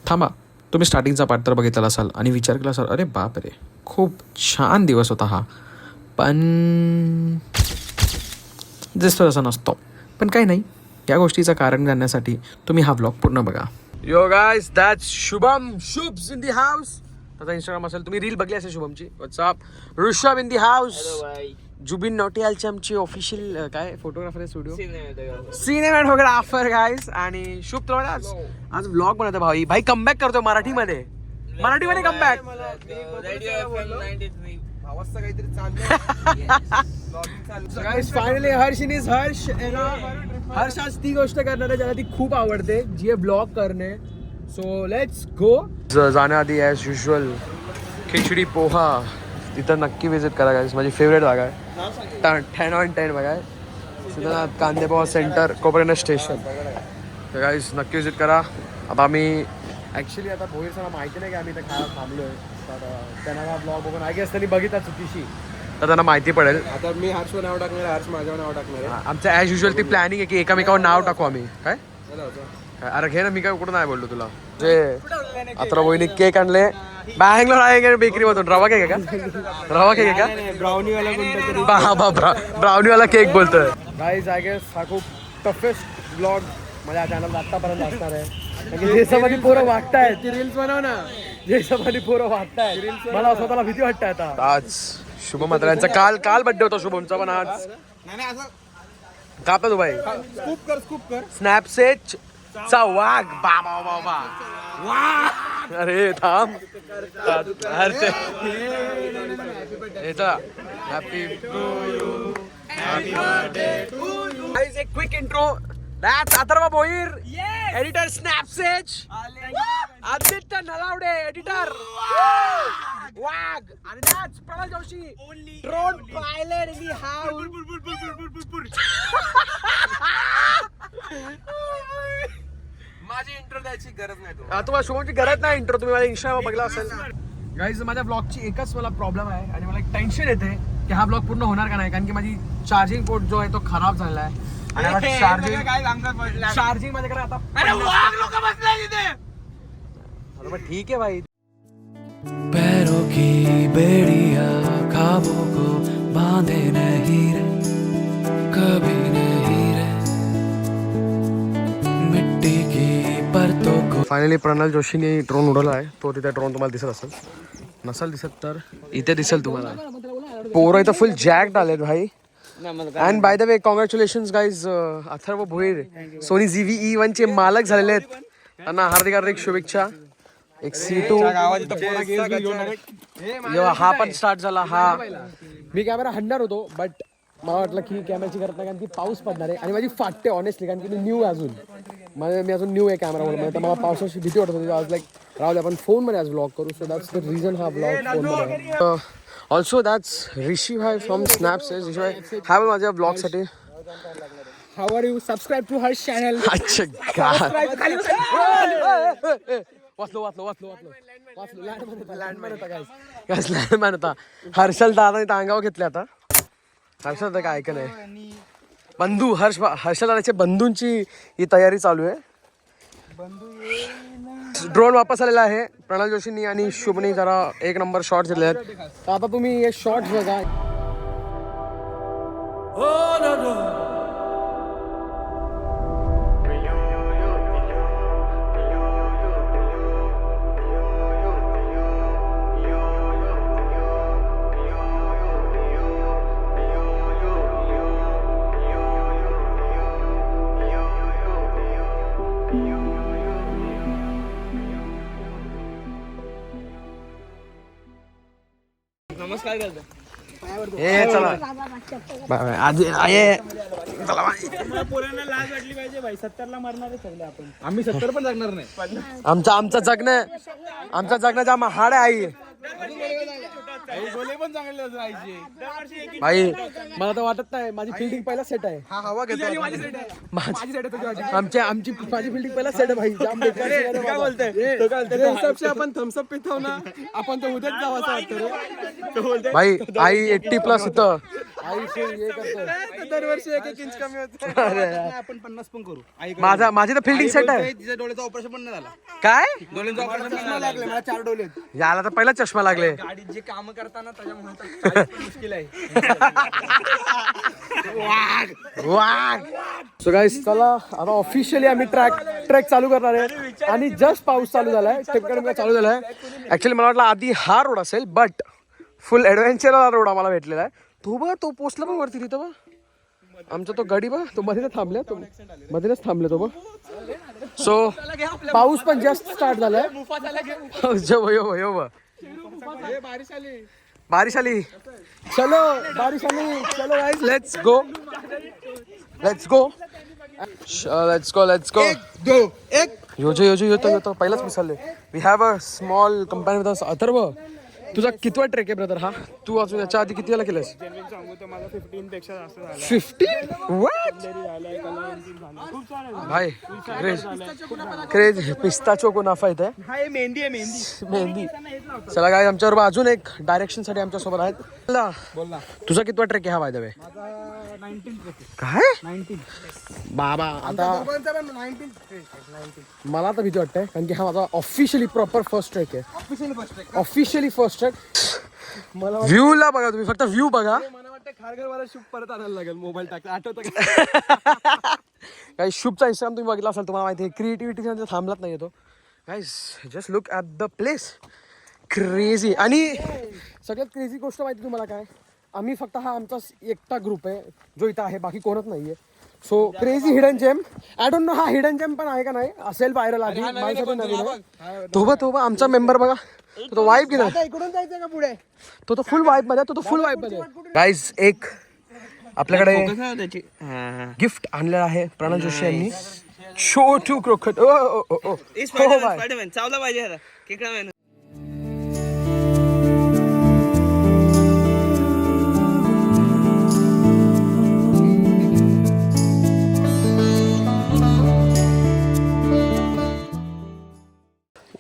थांबा, तुम्ही स्टार्टिंगचा पार्ट तर बघितला असाल आणि विचार केला असाल, अरे बाप रे खूप छान दिवस होता हा, पण दिसतो तसा नसतो. पण काही नाही, या गोष्टीचं कारण जाणण्यासाठी तुम्ही हा व्लॉग पूर्ण बघा. यो गाइस, दॅट्स शुभम, शुभ्स इन दी हाऊस. त्याचा इंस्टाग्राम असेल, तुम्ही रील बघली असेल शुभमची. What's up, Rishabh in the house. Zubin नोटियालची आमची ऑफिशियल काय फोटोग्राफर आहे, स्टुडिओ सिनेमॅटोग्राफर गाईस. आणि शुभ तुला आज व्लॉग बनवतो भाई. भाई कमबॅक करतो मराठीमध्ये comeback. Finally Harsh is Harsh. Harsh आज ती गोष्ट करणार आहे ज्याला ती खूप आवडते, जी आहे ब्लॉग करणे. So let's go. जाण्याआधी ॲज युजल खिचडी पोहा तिथं नक्की विजिट करा गाईस. माझी फेवरेट जागा आहे. 10 on 10 बघा. सिद्धनाथ कांदे पोहा सेंटर, कोपरगाव स्टेशन. तर गाईस नक्की विजिट करा. आता आम्ही ॲक्च्युली आता भोईर सर माहिती नाही की आम्ही इथं खायला थांबलो आहे. तर त्यांना हा ब्लॉग बघून आय गेस त्यांनी बघितला चुकीशी, तर त्यांना माहिती पडेल. आता मी हर्षवर नाव टाकणार, हर्ष माझ्यावर नाव टाकणार आहे. आमचं ॲज युजल ती प्लॅनिंग आहे की एकामेकावर नाव टाकू आम्ही. काय अरे घे ना, मी काय कुठं नाही बोललो तुला. जे आता वहिनी केक आणले बँगलोर आहे बेकरी मधून. रवा केक आहे का? रवा केक आहे का? ब्राउनीवाला केक बोलतोय. गाईज आय गेस हा खूप टफेस्ट ब्लॉग माझ्या चॅनलला आतापर्यंत असणार आहे. देशामध्ये पोरं वागतायत, ती रील्स बनव ना. देशामध्ये पोरं वागतायत, मला स्वतःला भीती वाटते आता. आज शुभम मात्रांचा काल बड्डे होता शुभमचा, पण आज कापला तू भाई. स्कूप कर स्नॅपचॅट चा वाघ. बाबा बाबा वाह. अरे थांब. Happy birthday to you. Guys एक quick intro. That's Atharva Bhoir, editor Snapchat. Aditya Nalawade, editor Wagh. आणि that's Pranal Joshi, drone pilot in the house. माझी इंट्रो द्यायची गरज नाही. तुम्हाला शोची गरज नाही इंट्रो, तुम्ही माझ्या इंस्टाग्राम बघला असेल. गाईज माझ्या ब्लॉगची एकच मला प्रॉब्लेम आहे आणि मला एक टेन्शन येते की हा ब्लॉग पूर्ण होणार का नाही, कारण की माझी चार्जिंग पोर्ट जो आहे तो खराब झालेला आहे. आणि चार्जिंग माझ्याकडे आता ठीक आहे भाई. पैरों की बेड़िया ख्वाबों को बांधे नहीं रे, कभी नहीं रे, मिट्टी की परतों को. फायनली प्रणल जोशीने ड्रोन उडवला आहे. तो तिथे ड्रोन तुम्हाला दिसत असेल, नसेल दिसत तर इथे दिसेल तुम्हाला. पोरं इथं फुल जॅक्ड आलेत भाई. And by the way congratulations guys, Atharva Bhoir Sony ZV-E1 चे मालक झालेले आहेत. त्यांना हार्दिक हार्दिक शुभेच्छा. एक C2 हा पण स्टार्ट झाला. हा मी कॅमेरा हाणणार होतो, बट मला वाटलं की कॅमेराची गरज नाही, कारण की पाऊस पडणार आहे आणि माझी फाटते ऑनेस्टली, कारण की मी न्यू अजून मी अजून न्यू आहे कॅमेरावर. तर मला पावसाची भीती वाटत होती. आज लाईक राहू दे आपण फोनमध्ये आज ब्लॉग करू. सो दॅट्स द रिझन हा ब्लॉग फोनमध्ये. ऑल्सो दॅट्स ऋषी भाई फ्रॉम स्नॅपचॅट. ऋषी भाई हा माझ्या ब्लॉगसाठी. How are you? Subscribe to Harsh channel. अच्छा लँडमॅन होता. हर्षल दादाने अंगावर घेतले. आता हर्षल दादा काय ऐकलं नाही. बंधू हर्षल दादाच्या बंधूंची ही तयारी चालू आहे. ड्रोन वापस आलेला आहे. प्रणल जोशींनी आणि शुभनी जरा एक नंबर शॉट घेतले आहेत. तर आता तुम्ही हे शॉट बघा. नमस्कार करतो. हे चला आज पोरांना लाज वाटली पाहिजे भाई. 70ला मरणार आहे सगळे आपण. आम्ही 70 पण जगणार नाही. आमचा जगण्याचा हाड आहे आई. गोले पण चांगले राहायचे. भाई मला तर वाटत नाही माझी फिल्डिंग पहिला सेट आहे. हा हवा घेतो माझी सेट आहे माझी फिल्डिंग पहिला सेट आहे भाई. जाम बेकार आहे रे काय बाबा. बोलतोय रे हिसाबचे आपण थम्सअप पितो ना आपण तर उद्याच जावं असं वाटतं रे. भाई आई 80+ इथं. आई हे करतो दरवर्षी 1-1 इंच कमी होत. आपण 50 पण करू. माझी तर फिल्डिंग सेट आहे. तिच्या डोळ्याचं ऑपरेशन पण नाही झाला. काय डोळ्यांचं ऑपरेशन लागले मला 4 डोळे आहेत. याला तर पहिला चष्मा लागले. गाडीत जे काम करताना त्याच्यामुळे मुश्किल आहे. सो गाईस चला आता ऑफिशियली आम्ही ट्रॅक चालू करणार आहे आणि जस्ट पाऊस चालू झालाय. टिपकडे चालू झालाय. ऍक्च्युली मला वाटलं आधी हा रोड असेल बट फुल ऍडव्हेंचर रोड आम्हाला भेटलेला आहे. तो बघ तो पोचला पण वरती तिथं बघ आमचा तो गाडी बघ तो मध्येच थांबले तो मध्येच थांबले तो बघ. सो पाऊस पण जस्ट स्टार्ट झालाय. बारिश आली चलो बारिश आली चलो गाइस लेट्स गो यो पहिलाच मिसालले. We have a small company with Atharva. तुझा कितवा ट्रेक आहे ब्रदर हा? तू अजून याच्या आधी किती वेळा केलंस? सांगू तर माझा 15 पेक्षा जास्त झाला. 15 व्हॉट भाई क्रेज पिस्ताचो को नाफा येत आहे. हा हे मेहंदी आहे मेहंदी. चला काय आमच्याबरोबर अजून एक डायरेक्शन साठी आमच्या सोबत आहेत. बोल ना. तुझा कितवा ट्रेक आहे हा बाय द वे? माझा 19 काय 19 बाबा आता 19 मला तर भीती वाटतंय कारण की हा माझा ऑफिशियली प्रॉपर फर्स्ट ट्रेक आहे. Officially first trek. मला व्ह्यू ला बघा तुम्ही फक्त व्ह्यू बघा. मला वाटतं खारघरवाला शूट परत आणायला लागेल मोबाईल टाकला आठवतं का? काही शुभचा इंस्टाग्राम तुम्ही बघितला असाल तुम्हाला माहिती आहे क्रिएटिव्हिटी थांबलाच नाही येतो. Guys just look at the place crazy. आणि सगळ्यात क्रेझी गोष्ट माहिती तुम्हाला काय? आम्ही फक्त हा आमचा एकटा ग्रुप आहे जो इथं आहे बाकी कोणच नाही आहे. So crazy hidden gem. I don't know हा हिडन जेम पण आहे का नाही असेल व्हायरल आधी माझ्यासाठी नवीन आहे. तो बघा आमचा मेंबर बघा तो वाईब की नाही इकडून जायचं का पुढे? तो फुल वाईब मध्ये तो फुल वाईब मध्ये. गाईज एक आपल्याकडे गिफ्ट आणलेलं आहे प्रणव जोशी यांनी. छोटू क्रोकट चावला पाहिजे.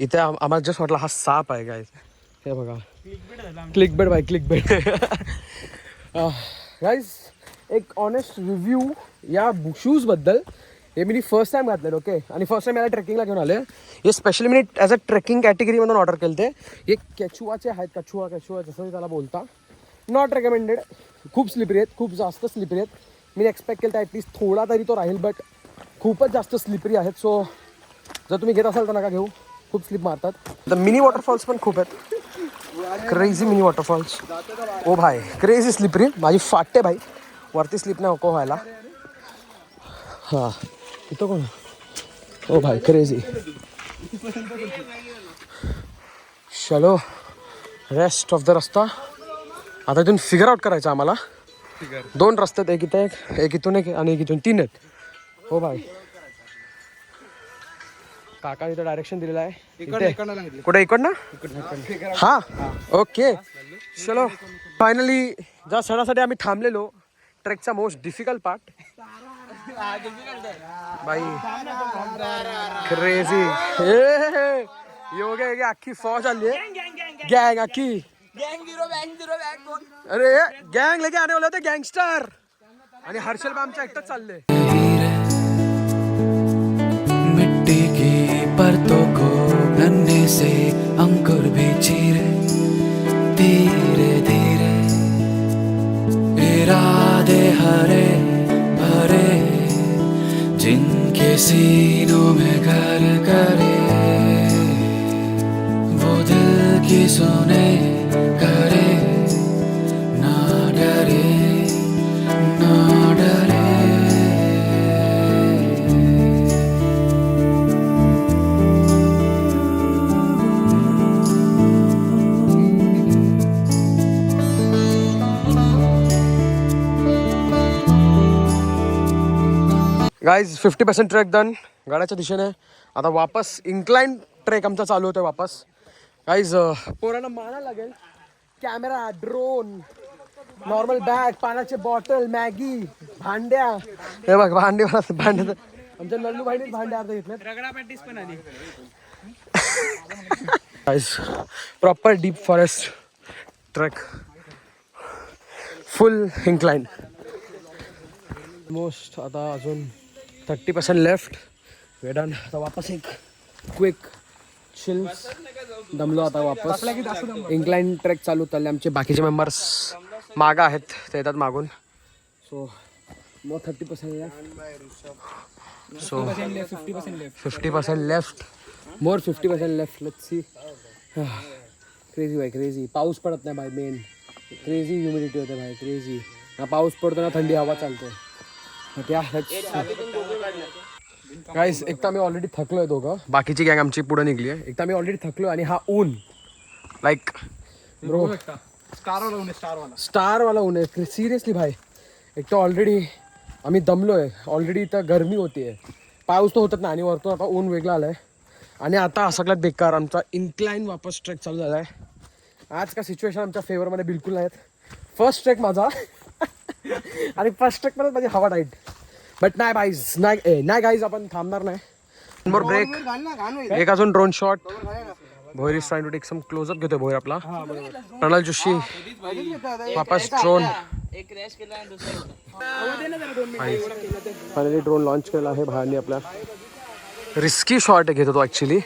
इथे आम्हाला जस्ट वाटलं हा साप आहे गाईज. हे बघा क्लिक बेड बाय क्लिक बेड. गाईज एक ऑनेस्ट रिव्ह्यू या शूज बद्दल. हे मी फर्स्ट टाइम घातलेलं ओके आणि फर्स्ट टाइम याला ट्रेकिंगला घेऊन आले. हे स्पेशली मी ॲज अ ट्रेकिंग कॅटेगरीमधून ऑर्डर केले ते. हे कॅचुआचे आहेत. कछुआ जसं त्याला बोलता. Not recommended. खूप स्लिपरी आहेत खूप जास्त स्लिपरी आहेत. मी एक्सपेक्ट केलं तर ॲटलीस्ट थोडा तरी तो राहील बट खूपच जास्त स्लिपरी आहेत. सो जर तुम्ही घेत असाल तर नका घेऊ. खूप स्लिप मारतात. द मिनी वॉटरफॉल्स पण खूप आहेत. Crazy mini waterfalls. ओ भाई क्रेझी स्लिपरी. माझी फाटते भाई वरती स्लिप नाही नको व्हायला. हां इथं कोण? ओ भाई क्रेझी. चलो रेस्ट ऑफ द रस्ता. आता इथून फिगर आउट करायचं आम्हाला. 2 रस्ते आहेत. एक इथे एक इथून एक आणि एक इथून 3 आहेत. हो भाई काका इथं डायरेक्शन दिलेलं आहे. कुठे इकडनं? हा ओके चलो फायनली ज्या सणासाठी आम्ही थांबलेलो ट्रेकचा मोस्ट डिफिकल्ट पार्ट बाई क्रेझी. योगे अख्खी फौज आली आहे. गँग अख्खी अरे गँग लेके आने वाले होते गँगस्टर. आणि हर्षल बा आमच्या एकटाच चालले. मिट्टी की परतों को नन्हे से अंकुर भी चीरे धीरे धीरे इरादे हरे भरे जिनके सीनों में घर करे वो दिल की सुने करे ना डरे ना डरे. गाईज 50% ट्रेक डन गडाच्या दिशेने. आता वापस इन्क्लाइन ट्रेक आमचा चालू होतोय वापस. गाईज पोरांना मानायला लागेल कॅमेरा, ड्रोन, नॉर्मल बॅग, पाण्याचे बॉटल, मॅगी, भांड्या. हे बघ भांडे आमच्या लल्लू भाईने भांडे अर्ध घेतले. रगडा पॅटीस पण आली. Proper deep forest trek, full incline. Most आता अजून 30% लेफ्ट. वेडन आता वापस एक क्विक चिल्स. दमलो आता वापस. इन्क्लाइन ट्रेक चालू चालले. आमचे बाकीचे मेंबर्स मागं आहेत, ते येतात मागून. सो मग 30% left. So 50% left. More 50% left. Let's see. Crazy भाई, क्रेझी. पाऊस पडत नाही भाई. मेन क्रेझी ह्युमिडिटी होते भाई, क्रेझी. ना पाऊस पडतो ना थंडी हवा चालते. गाईस एक तर आम्ही ऑलरेडी थकलोय दोघं. बाकीची गँग आमची पुढे निघली आहे. एक तर आम्ही ऑलरेडी थकलो आणि हा ऊन लाईक ब्रो स्टारवाला ऊन आहे सिरियसली भाई. एक तर ऑलरेडी आम्ही दमलोय. ऑलरेडी इथं गरमी होतीये, पाऊस तर होतच नाही आणि वरतून आता ऊन वेगळं आलंय. आणि आता सगळ्यात बेकार आमचा इन्क्लाइन वापस ट्रेक चालू झाला आहे. आज का सिच्युएशन आमच्या फेवरमध्ये बिलकुल नाहीत. फर्स्ट ट्रेक माझा आणि फर्स्ट ट्रेकमध्ये माझी हवा टाईट. बट नाही बाईज, नाही गाईज, आपण थांबणार नाही. More break. एक अजून drone shot. Bhoir is trying to take some closeup घेतोय भोईर आपला. प्रणल जोशी वापस ड्रोन. फायनली ड्रोन लॉन्च केला आहे भाईने आपल्या. रिस्की शॉट घेतो तो ॲक्च्युली,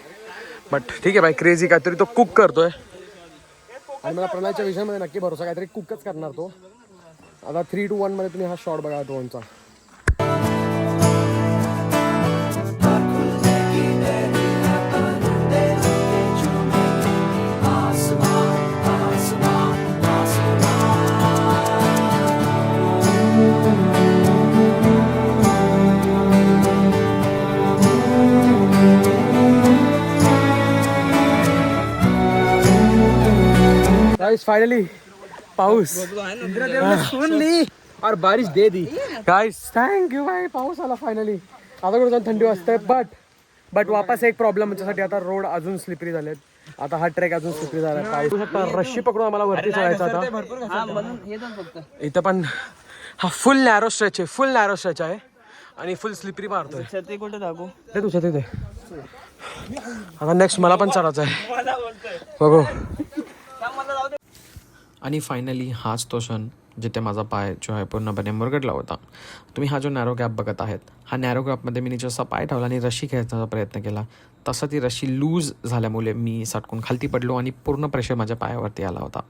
बट ठीक आहे भाई. क्रेझी काहीतरी तो कुक करतोय आणि मला प्रणलच्या विषयामध्ये नक्की भरोसा. काहीतरी कुकच करणार तो. आता 3-2-1 मध्ये तुम्ही हा शॉट बघा ड्रोनचा. फाइनली पाऊस सुनली और बारिश दे दी. गाइस थँक यू भाई, पाऊस आला फायनली. आता कुठे जाऊन थंडी वाजते. बट वापस एक प्रॉब्लेम त्याच्यासाठी. आता रोड अजून स्लिपरी झालेत. आता हा ट्रेक अजून स्लिपरी झाला. पाऊस रशी पकडून आम्हाला वरती चढायचा आता. इथं पण हा फुल नॅरो स्ट्रेच आहे. फुल नॅरो स्ट्रेच आहे आणि फुल स्लिपरी मारतोय. ते तुझ्या तिथे. आता नेक्स्ट मला पण चढायचं आहे, बघू. आणि फायनली हाच तो क्षण जिथे माझा पाय जो आहे पूर्णपणे मुरगडला होता. तुम्ही हा जो नॅरो गॅप बघत आहेत, हा नॅरो गॅपमध्ये मी जसा पाय ठेवला आणि रशी खेळण्याचा प्रयत्न केला, तसं ती रशी लूज झाल्यामुळे मी सटकून खालती पडलो आणि पूर्ण प्रेशर माझ्या पायावरती आला होता.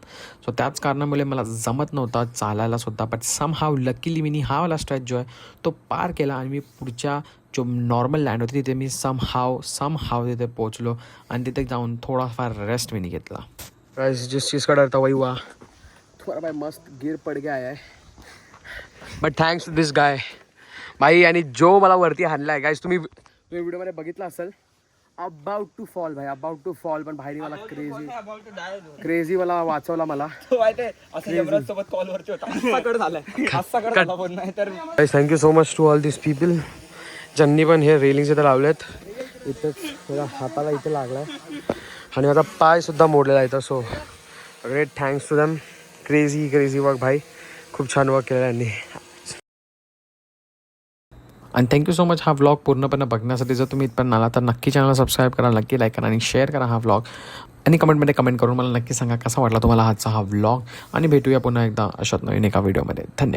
सो त्याच कारणामुळे मला जमत नव्हता चालायला सुद्धा. बट सम हाव लकीली मी हा वाला स्ट्रेच जो आहे तो पार केला आणि मी पुढच्या जो नॉर्मल लँड होती तिथे मी सम हाव तिथे पोचलो आणि तिथे जाऊन थोडाफार रेस्ट मी घेतला. जिस चीज़ का डर था वही हुआ. थोड़ा भाई मस्त गिर पड़ गया है. But thanks to this guy भाई. आणि जो मला वरती हाणला आहे गाईज, तुम्ही व्हिडिओमध्ये बघितला असेल. अबाउट टू फॉल भाई, अबाउट टू फॉल. पण भाईने मला क्रेझी मला वाचवला. मला thank you so much to all this people ज्यांनी पण हे रेलिंग्स इथं लावलेत. इथं हाताला इथे लागलाय आणि माझा पाय सुद्धा मोडलेला आहे. So great thanks to them. Crazy work भाई. खूप छान वर्क केलं यांनी. आणि थँक्यू सो मच हा व्लॉग पूर्णपणे बघण्यासाठी. जर तुम्ही इथपर्यंत आला तर नक्की चॅनलला सबस्क्राईब करा, नक्की लाईक करा आणि शेअर करा हा व्लॉग. आणि कमेंटमध्ये कमेंट करून मला नक्की सांगा कसा वाटला तुम्हाला आजचा हा व्लॉग. आणि भेटूया पुन्हा एकदा अशाच नवीन एका व्हिडिओमध्ये. धन्यवाद.